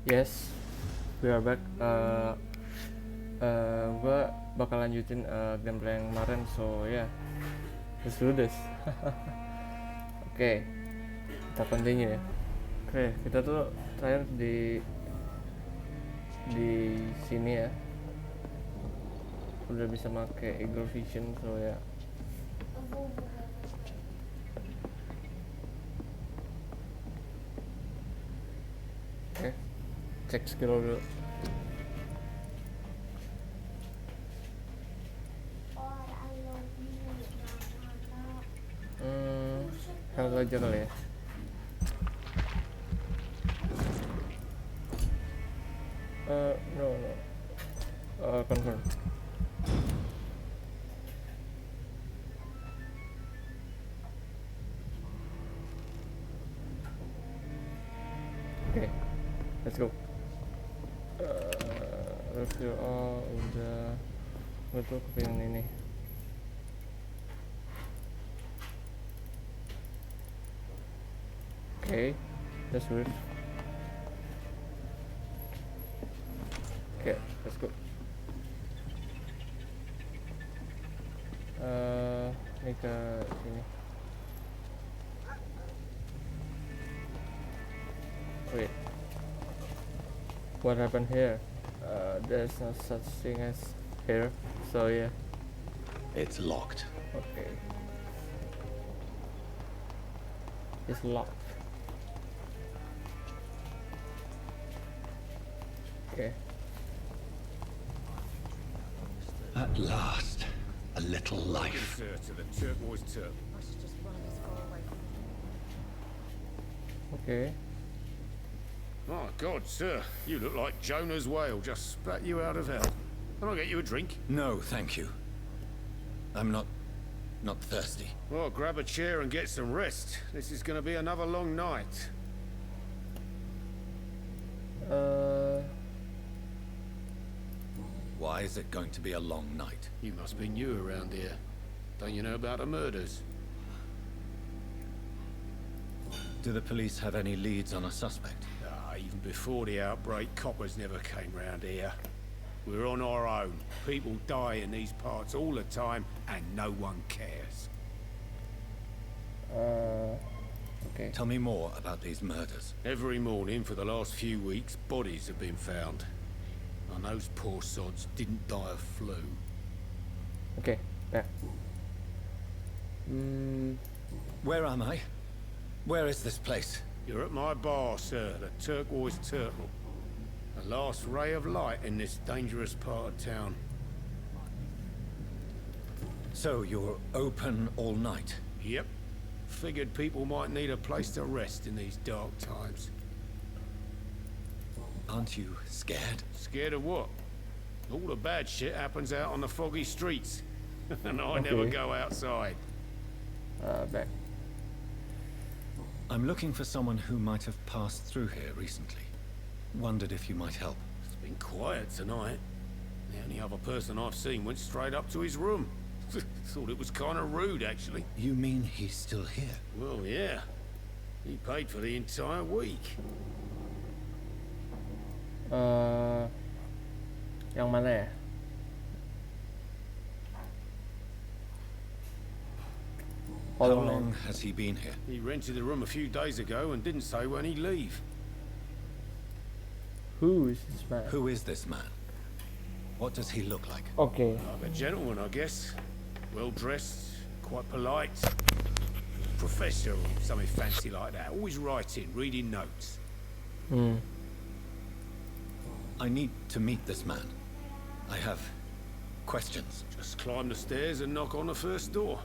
Yes, we are back. Gue bakal lanjutin gameplay yang kemarin, so yeah, let's do this. Oke, kita continue ya. Oke, kita tuh terakhir di sini ya. Udah bisa pakai Eagle Vision, so ya. Oke, cek skill dulu. Health aja kali ya. No. Confirm. Okay, let's go. Review all udah. Gue tuh kepingin ini. Okay, that's weird. Okay, let's go. Ini ke sini. Wait, what happened here? There's no such thing as here, so yeah. It's locked. Okay, it's locked. Okay. At last, a little life. Sir, to the turquoise turtle. Okay. My God, sir, you look like Jonah's whale just spat you out of hell. Can I get you a drink? No, thank you. I'm not thirsty. Well, grab a chair and get some rest. This is going to be another long night. Why is it going to be a long night? You must be new around here. Don't you know about the murders? Do the police have any leads on a suspect? Even before the outbreak, coppers never came round here. We're on our own. People die in these parts all the time, and no one cares. Okay. Tell me more about these murders. Every morning for the last few weeks, bodies have been found. And those poor sods didn't die of flu. Okay, back. Where am I? Where is this place? You're at my bar, sir, the Turquoise Turtle. The last ray of light in this dangerous part of town. So you're open all night? Yep. Figured people might need a place to rest in these dark times. Aren't you scared? Scared of what? All the bad shit happens out on the foggy streets. And I never go outside. Back. I'm looking for someone who might have passed through here recently. Wondered if you might help. It's been quiet tonight. The only other person I've seen went straight up to his room. Thought it was kind of rude, actually. You mean he's still here? Well, yeah. He paid for the entire week. Yang mana ya? How long has he been here? He rented the room a few days ago and didn't say when he'd leave. Who is this man? Who is this man? What does he look like? Okay. Like a gentleman, I guess. Well dressed, quite polite. Professor or something fancy like that. Always writing, reading notes. I need to meet this man. I have questions. Just climb the stairs and knock on the first door.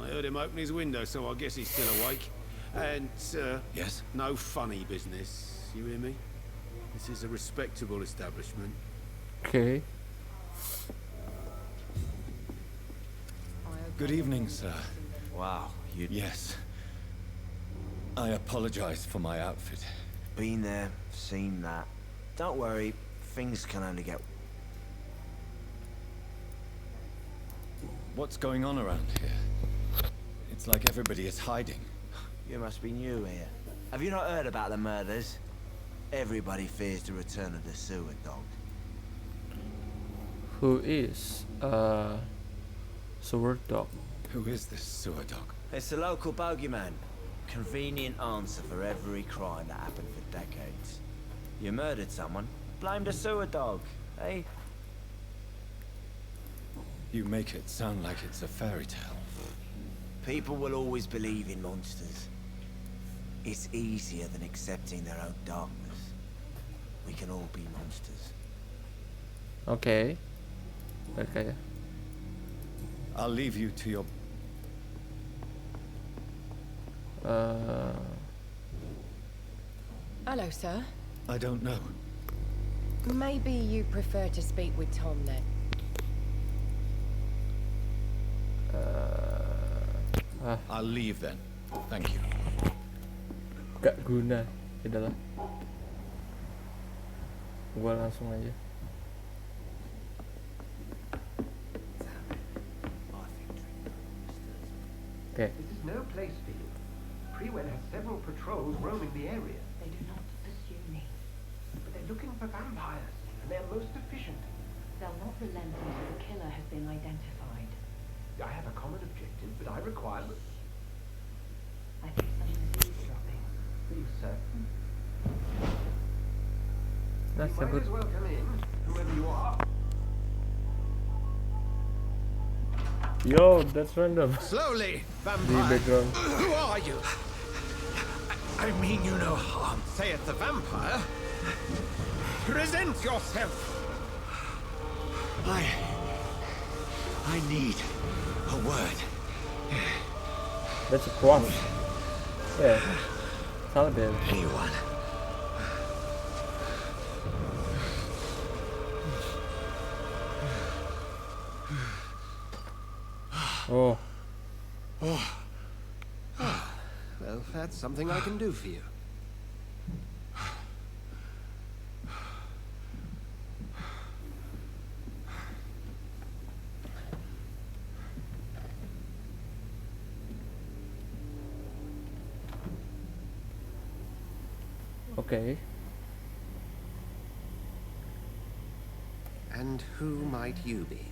I heard him open his window, so I guess he's still awake. And, Yes? no funny business. You hear me? This is a respectable establishment. Okay. Good evening, sir. Wow, you've Yes. I apologize for my outfit. been there, seen that. Don't worry, things can only get... What's going on around here? It's like everybody is hiding. You must be new here. Have you not heard about the murders? Everybody fears the return of the sewer dog. Who is sewer dog? Who is this sewer dog? It's a local bogeyman. Convenient answer for every crime that happened for decades. You murdered someone, blame the sewer dog, eh? You make it sound like it's a fairy tale. People will always believe in monsters. It's easier than accepting their own darkness. We can all be monsters. Okay. Okay. I'll leave you to your... Hello, sir. I don't know. Maybe you prefer to speak with Tom then. I'll leave then. Thank you. Gak guna. Yaudahlah. Gua langsung aja. Okay. This is no place for you. Prewen has several patrols roaming the area. They do not pursue me. But they're looking for vampires, and they're most efficient. They'll not relent until the killer has been identified. I have a common objective, but I require... I think someone is eavesdropping. Please, sir. That's You a might good. as well come in, whoever you are. Yo, that's random. Slowly, The vampire. background. Who are you? I mean you no harm, saith the vampire. Present yourself. I need a word. That's a cross. Yeah. Saladin. Anyone. Oh. Well, that's something I can do for you. Okay. And who might you be?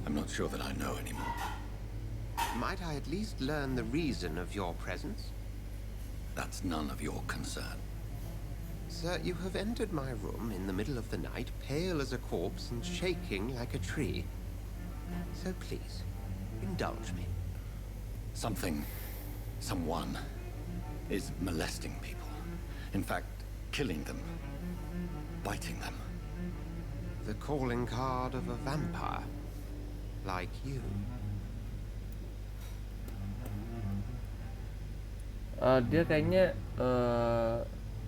I'm not sure that I know anymore. Might I at least learn the reason of your presence? That's none of your concern. Sir, you have entered my room in the middle of the night, pale as a corpse and shaking like a tree. So please, indulge me. Someone is molesting people. In fact, killing them. Biting them. The calling card of a vampire. Like you. Dia kayaknya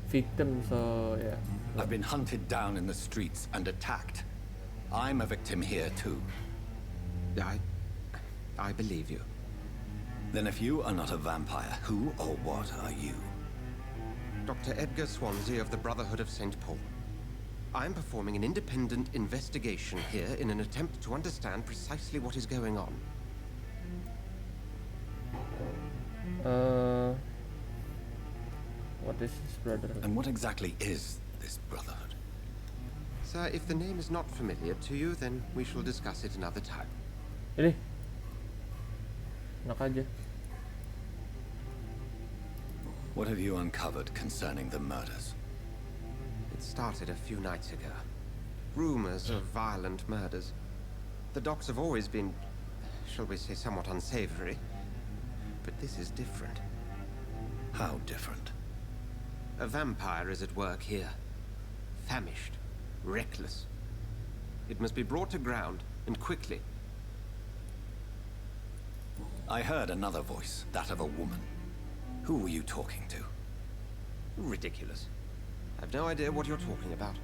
victim, so yeah. I've been hunted down in the streets and attacked. I'm a victim here too. I believe you. Then if you are not a vampire, who or what are you? Dr. Edgar Swansea of the Brotherhood of St. Paul. I'm performing an independent investigation here in an attempt to understand precisely what is going on. What is his brotherhood? And what exactly is this brotherhood? Sir, if the name is not familiar to you, then we shall discuss it another time. Ini. Enak aja. What have you uncovered concerning the murders? It started a few nights ago. Rumors of violent murders. The docs have always been, shall we say, somewhat unsavory. But this is different. How different? A vampire is at work here. Famished. Reckless. It must be brought to ground, and quickly. I heard another voice, that of a woman. Who were you talking to? Ridiculous. I've no idea what you're talking about.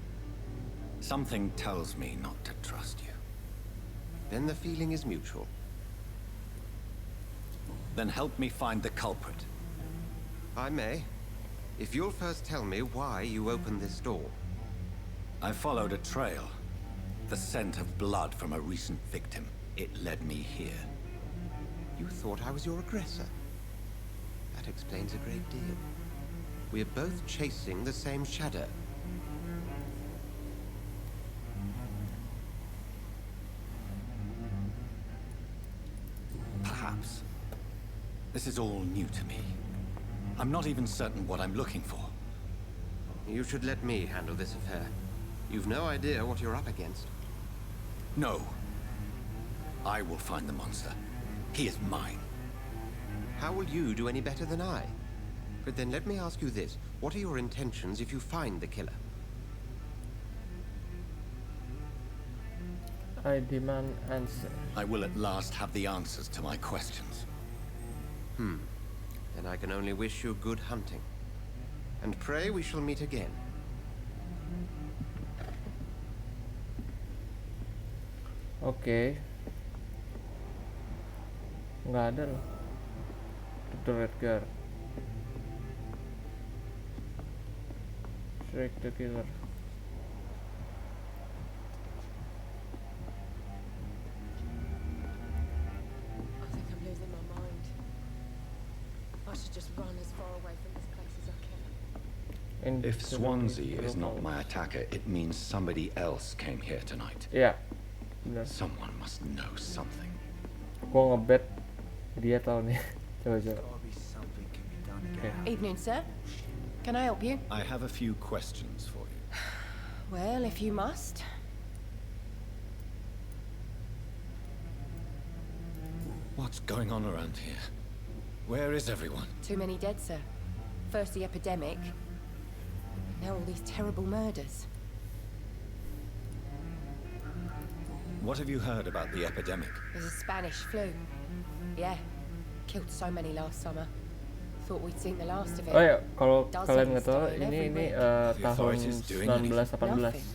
Something tells me not to trust you. Then the feeling is mutual. Then help me find the culprit. I may. If you'll first tell me why you opened this door. I followed a trail. The scent of blood from a recent victim. It led me here. You thought I was your aggressor. That explains a great deal. We are both chasing the same shadow. Perhaps. This is all new to me. I'm not even certain what I'm looking for. You should let me handle this affair. You've no idea what you're up against. No. I will find the monster. He is mine. How will you do any better than I? But then let me ask you this. What are your intentions if you find the killer? I demand answer. I will at last have the answers to my questions. Then I can only wish you good hunting. And pray we shall meet again. Oke. Nggak ada loh. Dr. Edgar. Shrek the Killer. I think I'm losing my mind. I should just run as far away from this place as I can. If Swansea is not my attacker, it means somebody else came here tonight. Ya, benar. Someone must know something. Gua ngebet dia tahu nih. Coba. Gotta be something can be done to get out. Evening, sir. Can I help you? I have a few questions for you. Well, if you must. What's going on around here? Where is everyone? Too many dead, sir. First the epidemic. Now all these terrible murders. What have you heard about the epidemic? There's a Spanish flu. Yeah. Killed so many last summer. Thought we'd seen the last of it. Oh ya, kalau Dozens kalian nggak tahu, dying ini every week. tahun authorities doing anything? 1918. Nothing.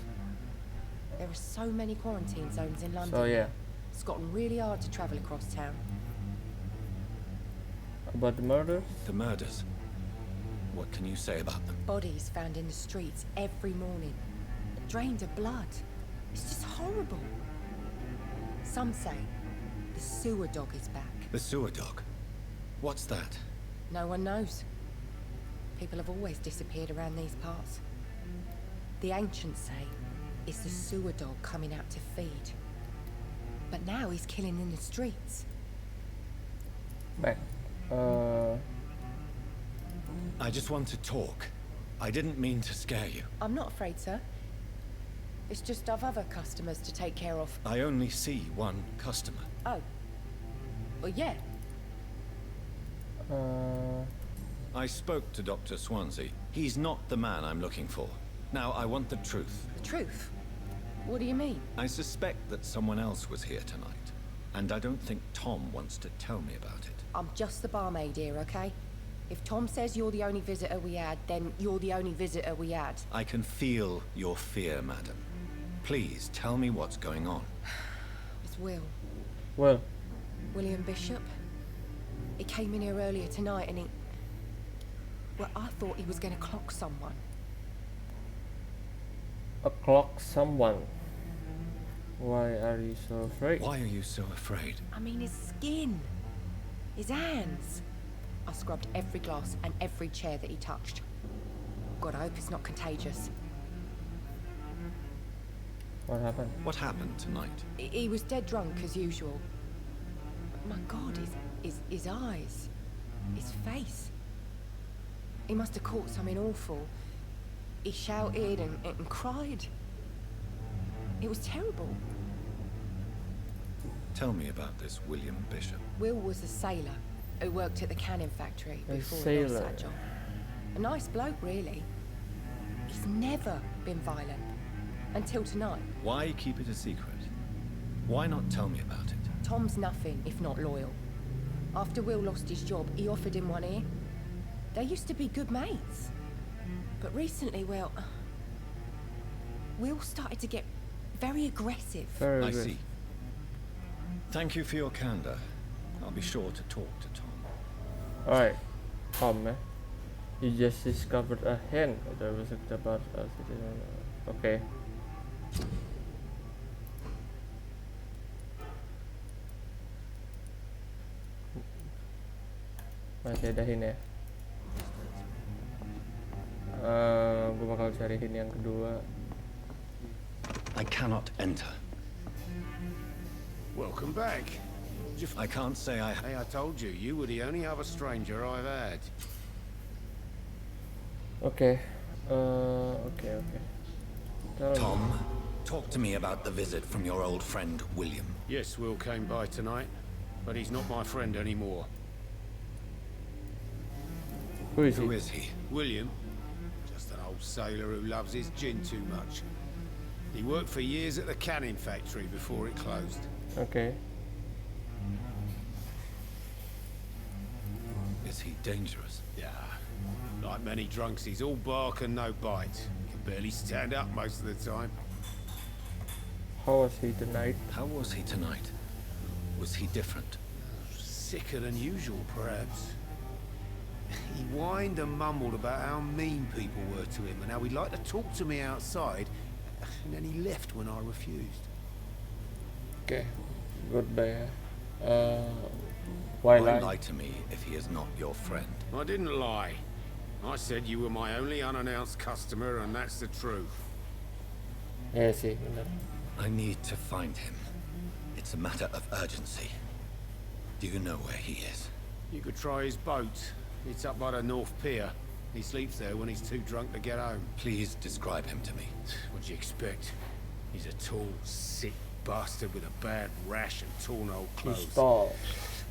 There are so many quarantine zones in London. So yeah, It's gotten really hard to travel across town. about the murders. The murders. What can you say about them? Bodies found in the streets every morning. Drained of blood. It's just horrible. Some say the sewer dog is back. The sewer dog. What's that? No one knows. People have always disappeared around these parts. The ancients say it's the sewer dog coming out to feed. But now he's killing in the streets. Baik. I just want to talk. I didn't mean to scare you. I'm not afraid, sir. It's just I've other customers to take care of. I only see one customer. Oh. Well, yeah. I spoke to Dr. Swansea. He's not the man I'm looking for. Now, I want the truth. The truth? What do you mean? I suspect that someone else was here tonight. And I don't think Tom wants to tell me about it. I'm just the barmaid here, okay? If Tom says you're the only visitor we had, then you're the only visitor we had. I can feel your fear, madam. Please, tell me what's going on. It's Will. Well, William Bishop. He came in here earlier tonight and he... Well, I thought he was going to clock someone. o'clock someone. Why are you so afraid? Why are you so afraid? I mean, his skin. His hands. I scrubbed every glass and every chair that he touched. God, I hope it's not contagious. What happened? What happened tonight? He was dead drunk as usual. My God, his eyes. His face. He must have caught something awful. He shouted and cried. It was terrible. Tell me about this William Bishop. Will was a sailor who worked at the cannon factory A before he sailor. lost that job. A nice bloke, really. He's never been violent. Until tonight. Why keep it a secret? Why not tell me about it? Tom's nothing if not loyal. After Will lost his job, he offered him one ear. They used to be good mates. But recently, well... Will started to get very aggressive. Very I good. see. Thank you for your candor. I'll be sure to talk to Tom. Alright, Tom, you just discovered a hint that was about us. Okay. Masih ada hint ya. Gue bakal cariin yang kedua. I cannot enter. Welcome back. I can't say I... Hey, I told you, you were the only other stranger I've had. Oke. Oke. Tom, talk to me about the visit from your old friend, William. Yes, Will came by tonight, but he's not my friend anymore. Who is Who he? is he? William, just an old sailor who loves his gin too much. He worked for years at the canning factory before it closed. Oke. Is he dangerous? Yeah, like many drunks, he's all bark and no bite. Can barely stand up most of the time. How was he tonight? How was he tonight? Was he different? Sicker than usual, perhaps. He whined and mumbled about how mean people were to him and how he'd like to talk to me outside, and then he left when I refused. Oke. Goodbye. Why Why lie? lie to me if he is not your friend? I didn't lie. I said you were my only unannounced customer, and that's the truth. Iya sih, benar. I need to find him. It's a matter of urgency. Do you know where he is? You could try his boat. It's up by the North Pier. He sleeps there when he's too drunk to get home. Please describe him to me. What do you expect? He's a tall, sick bastard with a bad rash and torn old He's clothes. tall.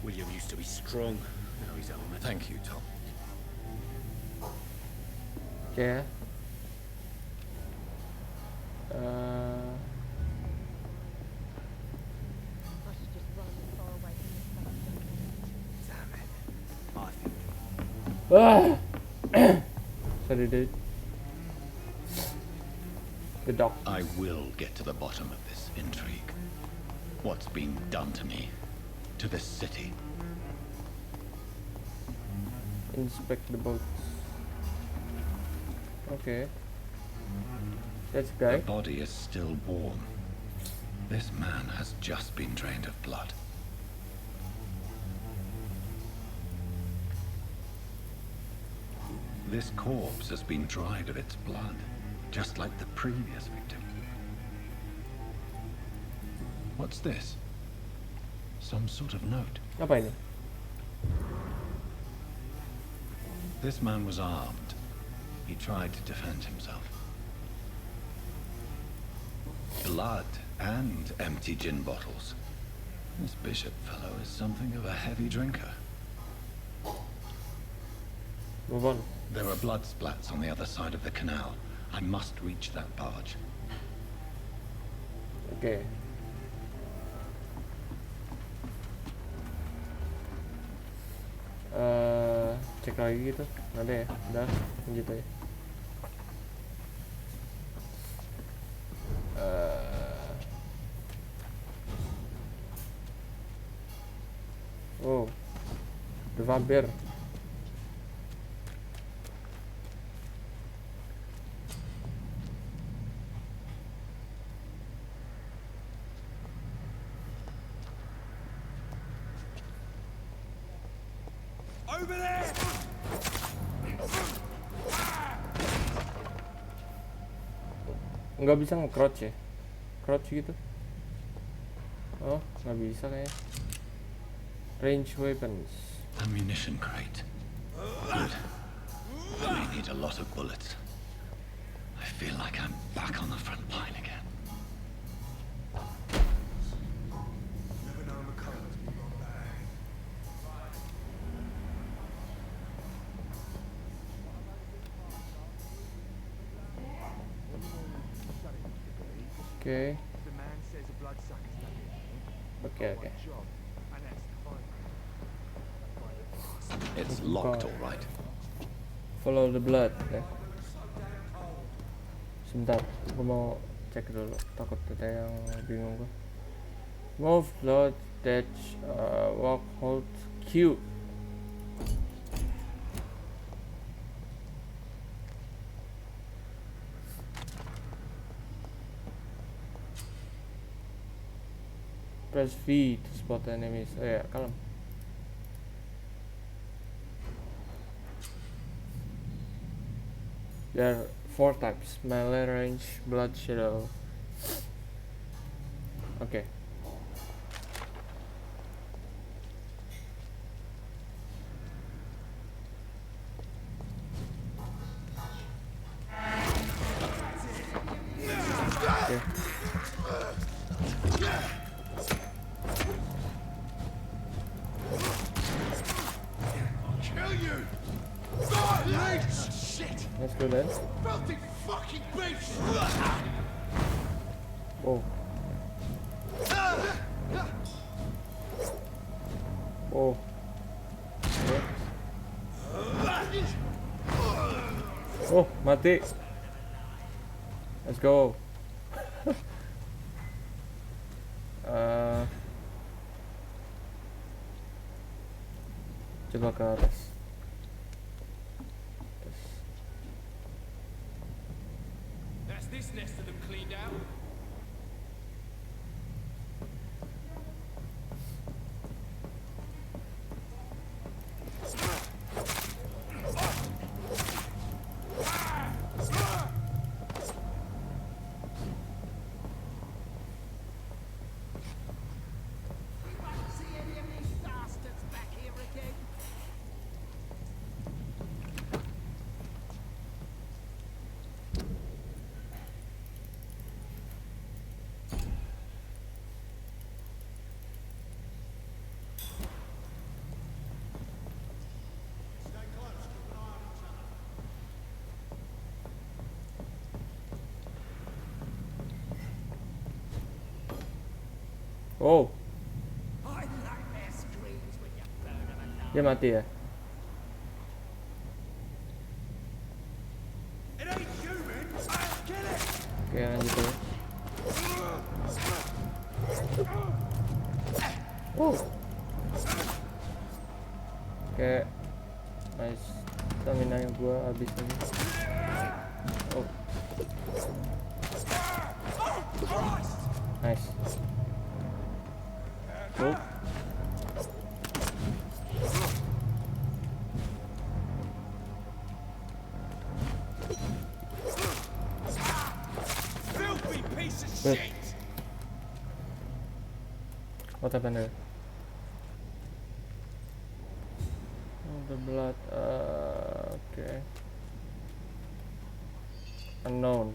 William used to be strong. Now he's armored. Thank you, Tom. Oke. I should just run as far away from this place. Damn it. I think Sorry, dude. The doc. I will get to the bottom of this intrigue. What's been done to me? To this city? Inspect the boats. Okay. That's a The guy. body is still warm. This man has just been drained of blood. This corpse has been dried of its blood, just like the previous victim. What's this? Some sort of note. Apa ini? This man was armed. He tried to defend himself. Blood and empty gin bottles. This bishop fellow is something of a heavy drinker. Move on. There are blood splats on the other side of the canal. I must reach that barge. Oke. Cek lagi gitu. Nggak ada ya? Udah, lanjut aja. Oh, the Vampyr. Over there! Nggak bisa nge-crouch ya? Crouch gitu? Oh, nggak bisa kayaknya. Range weapons. Ammunition crate. Good. I may need a lot of bullets. I feel like I'm back on the front line again. Oke. The man says a bloodsucker's done it. Oke. Job, and that's the final. It's locked, all right. Follow the blood ya. Sebentar, gue mau cek dulu. Takut ada yang bingung gue. Move, load, dash, walk, hold, Q. Press V to spot enemies. Oh ya, kalem. There are 4 types: melee, range, blood, shadow. Okay. Okay. Kill you! Die, shit! Let's go then. Filthy fucking beast! Oh. Oh. Okay. Oh, mati. Let's go. Coba ke atas. That's this nest of them cleaned out. Oh. Dia mati ya? Oke, lanjut ya. Oh. Oke. Nice. Stamina yang gua habis ini. Oh. Nice. Oh. What happened there? Oh, the blood. Okay. Unknown.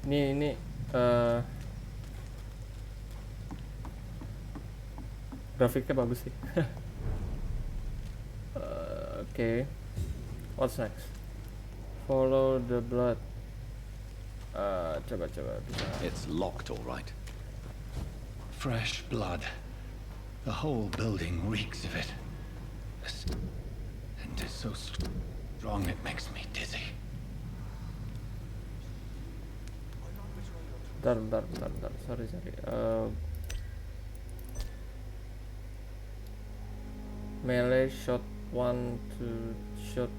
Ini grafiknya bagus sih. Okay. What's next? Follow the blood. Coba bisa. It's locked, all right. Fresh blood. The whole building reeks of it. And it's so strong it makes me dizzy. Bentar. Sorry. Melee shot 1 to shot.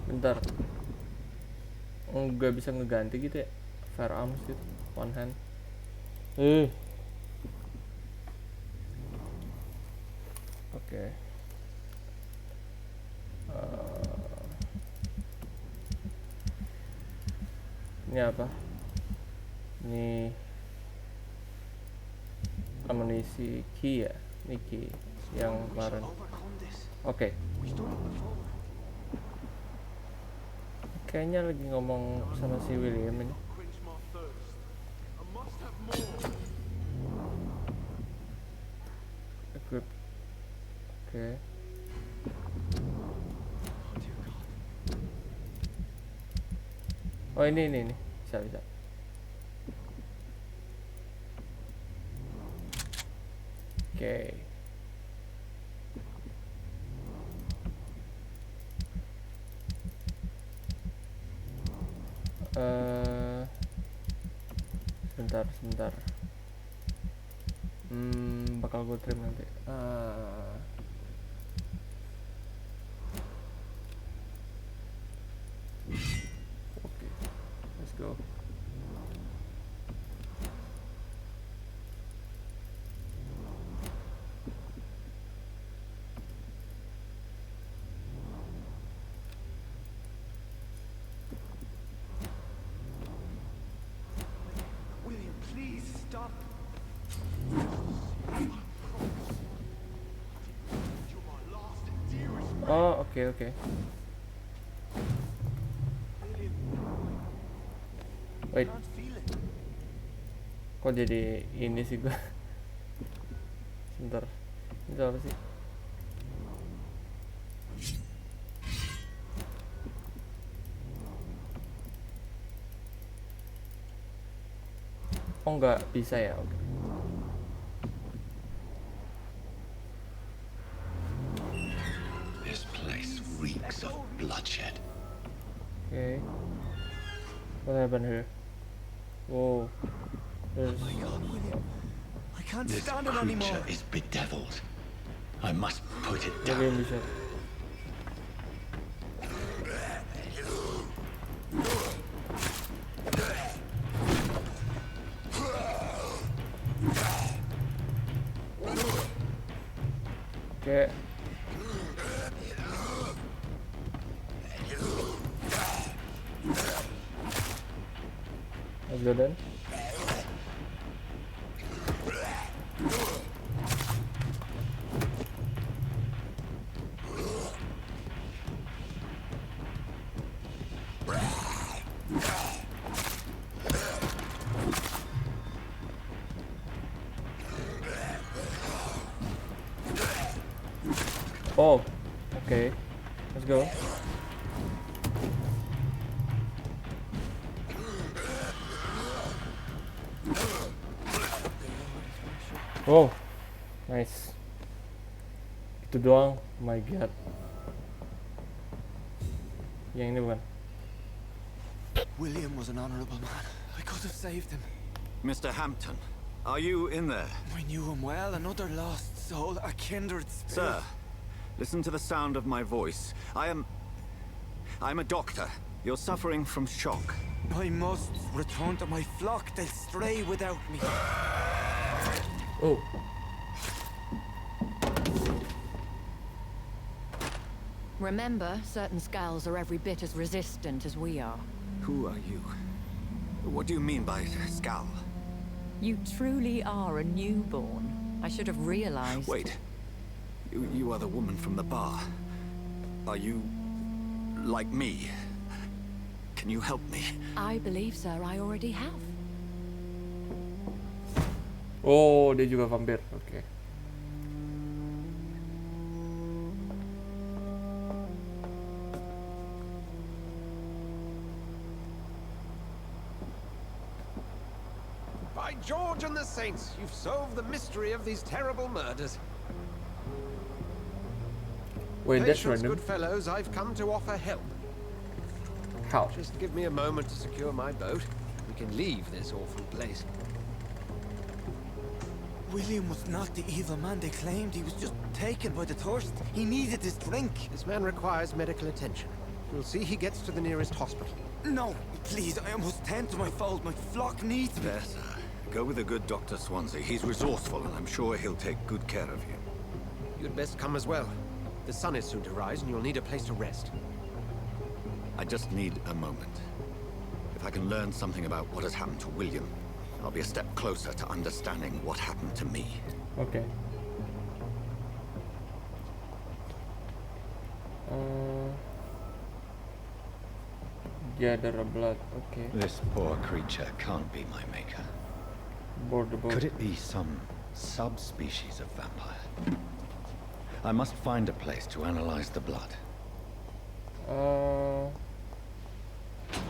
Bentar. Nggak bisa ngeganti gitu ya? Firearms gitu, one hand. Oke. Ini apa? Ini amunisi key ya? Ini key yang kemarin. Oke. Kayaknya lagi ngomong sama si William ini. Equip. Oke. Oh ini bisa. Oke. Sebentar. Bakal gue trim nanti. Oke. stop. Oh, oke oke. Wait, Can't feel it. kok jadi ini sih gua? Sebentar, itu apa sih? Oh nggak bisa ya? Oke. This place reeks of bloodshed. Okay. What happened here? Whoa. There's... My God, William. I can't This stand it creature anymore. is bedeviled. I must put it Maybe down. in the shop. Okay. Let's go then. Oh, okay. Let's go. Oh, nice. Itu doang. My God. Yang ini bukan? William was an honorable man. I could have saved him. Mr. Hampton, are you in there? I knew him well, another lost soul, a kindred Sir, spirit. listen to the sound of my voice. I'm a doctor. You're suffering from shock. I must return to my flock. They'll stray without me. Oh. Remember, certain skulls are every bit as resistant as we are. Who are you? What do you mean by scowl? You truly are a newborn. I should have realized. Wait. You are the woman from the bar. Are you like me? Can you help me? I believe, sir, I already have. Oh, dia juga vampir. Oke. By George and the Saints, you've solved the mystery of these terrible murders. Wait, that's Patience, random. good fellows, I've come to offer help. How? Just give me a moment to secure my boat. We can leave this awful place. William was not the evil man they claimed. He was just taken by the thirst. He needed this drink. This man requires medical attention. We'll see he gets to the nearest hospital. No, please, I must tend to my fold. My flock needs me. There, sir. Go with the good Dr. Swansea. He's resourceful, and I'm sure he'll take good care of you. You'd best come as well. The sun is soon to rise, and you'll need a place to rest. I just need a moment. If I can learn something about what has happened to William, I'll be a step closer to understanding what happened to me. Okay. Gather a blood. Okay. This poor creature can't be my maker. Board the boat. Could it be some subspecies of vampire? I must find a place to analyze the blood.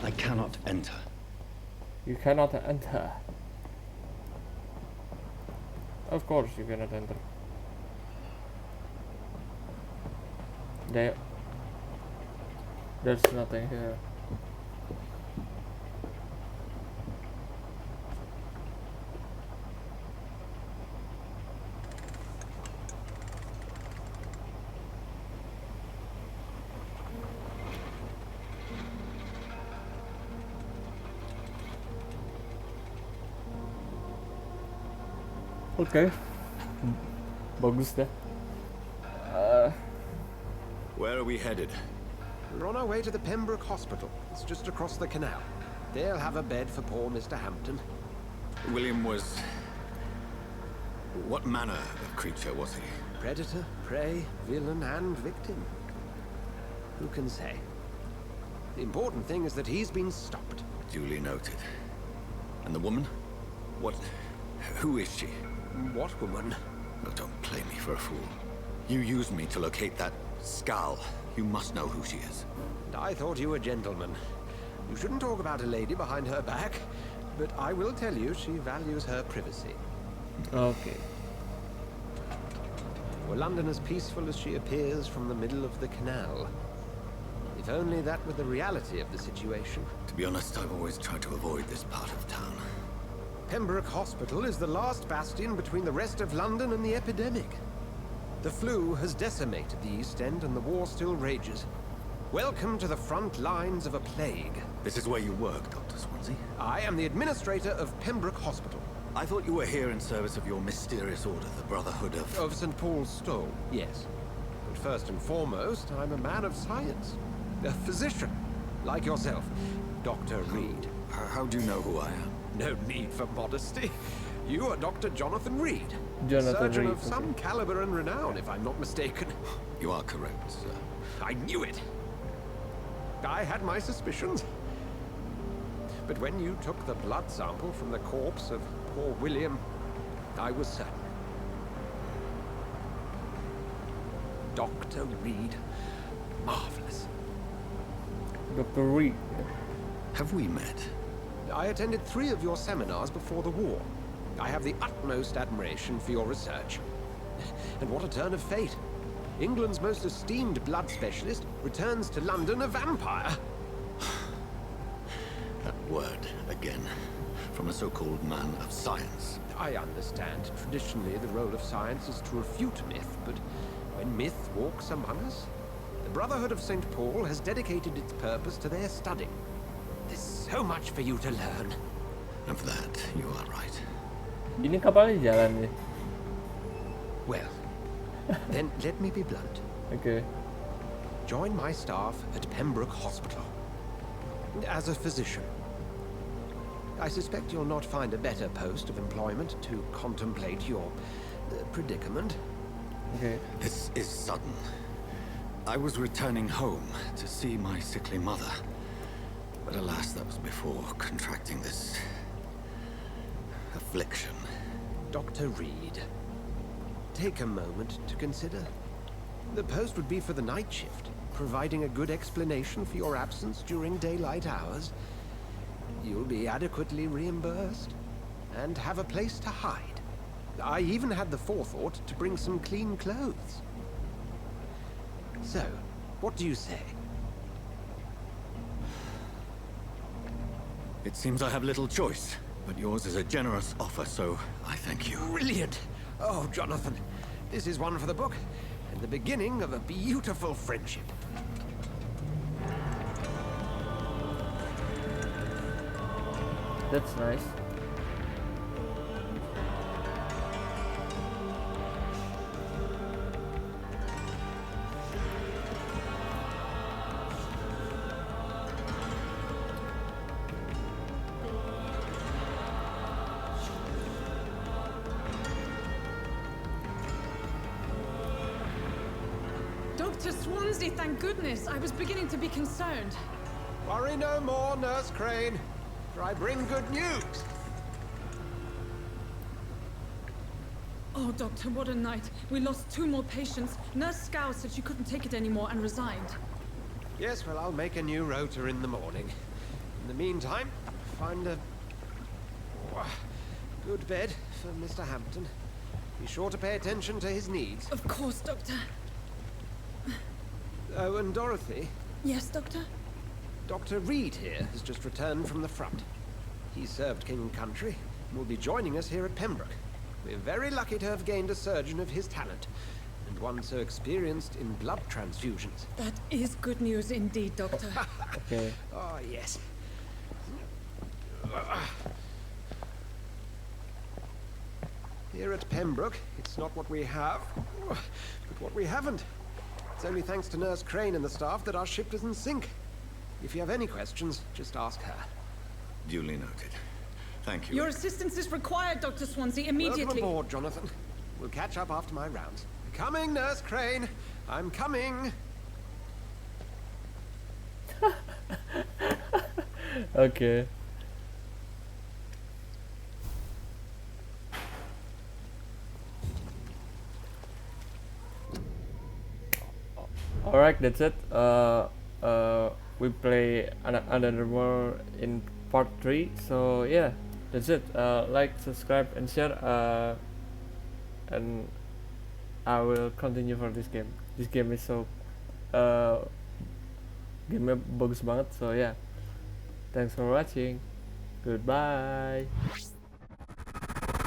I cannot enter. You cannot enter. Of course you cannot enter. There's nothing here. Okay. Bagus dah. Where are we headed? We're on our way to the Pembroke Hospital. It's just across the canal. They'll have a bed for poor Mr. Hampton. William was What manner of creature was he? Predator, prey, villain, and victim. Who can say? The important thing is that he's been stopped. Duly noted. And the woman? What... who is she? What woman? Oh, don't play me for a fool. You used me to locate that skull. You must know who she is. And I thought you a gentleman. You shouldn't talk about a lady behind her back, but I will tell you she values her privacy. Okay. Were London as peaceful as she appears from the middle of the canal? If only that were the reality of the situation. To be honest, I've always tried to avoid this part of town. Pembroke Hospital is the last bastion between the rest of London and the epidemic. The flu has decimated the East End and the war still rages. Welcome to the front lines of a plague. This is where you work, Dr. Swansea? I am the administrator of Pembroke Hospital. I thought you were here in service of your mysterious order, the Brotherhood of... Of St. Paul's Stole, yes. But first and foremost, I'm a man of science. A physician, like yourself, Dr. Reid. How do you know who I am? No need for modesty. You are Dr. Jonathan Reid. Jonathan Surgeon Reid, of some caliber and renown, if I'm not mistaken. You are correct, sir. I knew it. I had my suspicions. But when you took the blood sample from the corpse of poor William, I was certain. Dr. Reid. Marvelous. Dr. Reid. Have we met? I attended 3 of your seminars before the war. I have the utmost admiration for your research. And what a turn of fate. England's most esteemed blood specialist returns to London a vampire. That word, again. From a so-called man of science. I understand. Traditionally, the role of science is to refute myth, but when myth walks among us, the Brotherhood of St. Paul has dedicated its purpose to their study. There's so much for you to learn. And for that, you are right. Ini kapalnya jalan nih. Well, then let me be blunt. Okay. Join my staff at Pembroke Hospital. As a physician. I suspect you'll not find a better post of employment to contemplate your predicament. Okay. This is sudden. I was returning home to see my sickly mother. But alas, that was before contracting this... affliction. Dr. Reid, take a moment to consider. The post would be for the night shift, providing a good explanation for your absence during daylight hours. You'll be adequately reimbursed, and have a place to hide. I even had the forethought to bring some clean clothes. So, what do you say? It seems I have little choice, but yours is a generous offer, so I thank you. Brilliant! Oh, Jonathan, this is one for the book, and the beginning of a beautiful friendship. That's nice. Dr. Swansea, thank goodness. I was beginning to be concerned. Worry no more, Nurse Crane, for I bring good news. Oh, Doctor, what a night. We lost 2 more patients. Nurse Scow said she couldn't take it anymore and resigned. Yes, well, I'll make a new rota in the morning. In the meantime, find a good bed for Mr. Hampton. Be sure to pay attention to his needs. Of course, Doctor. Oh, and Dorothy? Yes, Doctor? Dr. Reid here has just returned from the front. He served King and Country and will be joining us here at Pembroke. We're very lucky to have gained a surgeon of his talent, and one so experienced in blood transfusions. That is good news indeed, Doctor. Okay. Oh, yes. Here at Pembroke, it's not what we have, but what we haven't. It's only thanks to Nurse Crane and the staff that our ship doesn't sink. If you have any questions, just ask her. Duly noted. Thank you. Your assistance is required, Dr. Swansea, immediately. Welcome aboard, Jonathan. We'll catch up after my rounds. Coming, Nurse Crane. I'm coming. Okay. Alright, that's it. We play another more in part 3. So yeah, that's it. Like, subscribe, and share. And I will continue for this game. This game is so game bagus banget. So yeah, thanks for watching. Goodbye.